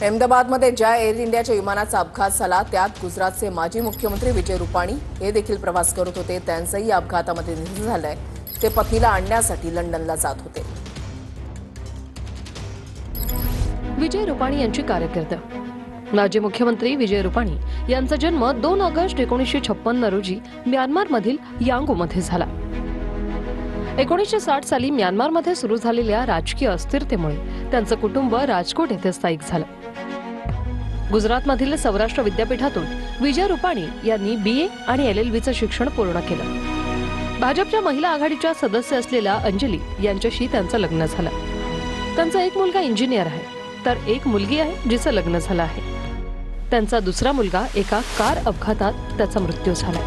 अहमदाबादमध्ये ज्या एअर इंडियाच्या विमानाचा अपघात झाला त्यात गुजरातचे माजी मुख्यमंत्री विजय रुपाणी हे देखील प्रवास करत होते। त्यांचंही अपघातामध्ये निधन झालंय। ते पत्नीला आणण्यासाठी लंडनला जात होते। विजय रुपाणी यांची कारकीर्द। माजी मुख्यमंत्री विजय रुपाणी यांचा जन्म 2 ऑगस्ट 1956 रोजी म्यानमारमधील यांगूमध्ये झाला। 1960 साली म्यानमारमध्ये सुरू झालेल्या राजकीय अस्थिरतेमुळे त्यांचं कुटुंब राजकोट येथे स्थायिक झालं। गुजरातमधील सौराष्ट्र विद्यापीठातून विजय रुपाणी यांनी BA आणि LLBचं शिक्षण पूर्ण केलं। भाजपच्या महिला आघाडीच्या सदस्य असलेल्या अंजली यांच्याशी त्यांचं लग्न झालं। त्यांचा एक मुलगा इंजिनियर आहे तर एक मुलगी आहे जिचं लग्न झालं आहे। त्यांचा दुसरा मुलगा एका कार अपघातात त्याचा मृत्यू झाला।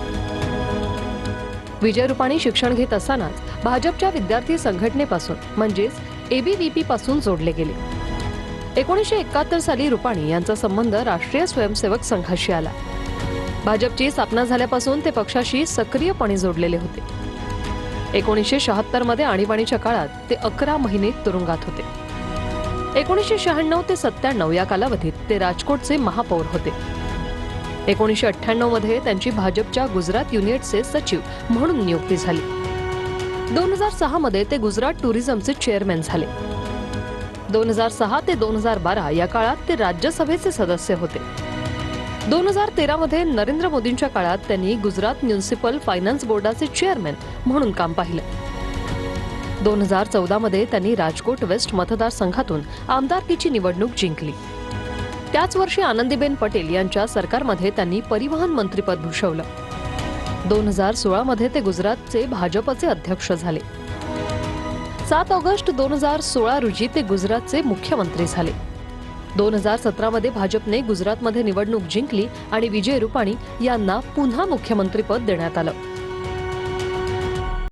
विजय रुपाणी शिक्षण घेत असतानाच भाजपच्या विद्यार्थी संघटनेपासून म्हणजेच ABVP पासून जोडले गेले। 1971 साली रुपाणी यांचा संबंध राष्ट्रीय स्वयंसेवक संघाशी आला। भाजपची स्थापना झाल्यापासून ते पक्षाशी सक्रियपणे जोडलेले होते। 1976 मध्ये आणीबाणीच्या काळात ते 11 महिने तुरुंगात होते। 1996 ते 97 या कालावधीत ते राजकोटचे महापौर होते। 1998 मध्ये त्यांची भाजपच्या गुजरात युनिटचे सचिव म्हणून नियुक्ती झाली। 2006 मध्ये ते गुजरात टुरिझमचे चेअरमॅन झाले। 2006 ते 2012 या काळात ते राज्यसभेचे सदस्य होते। 2013 मध्ये नरेंद्र मोदींच्या काळात त्यांनी गुजरात म्युनिसिपल फायनान्स बोर्डाचे चेअरमॅन म्हणून काम पाहिलं। 2014 मध्ये त्यांनी राजकोट वेस्ट मतदारसंघातून आमदारकीची निवडणूक जिंकली। त्याच वर्षी आनंदीबेन पटेल यांच्या सरकारमध्ये त्यांनी परिवहन मंत्रीपद भूषवलं। 2016 मध्ये ते गुजरातचे भाजपचे अध्यक्ष झाले। 7 ऑगस्ट 2016 रोजी ते गुजरातचे मुख्यमंत्री झाले। 2017 मध्ये भाजपने गुजरातमध्ये निवडणूक जिंकली आणि विजय रुपाणी यांना पुन्हा मुख्यमंत्रीपद देण्यात आलं।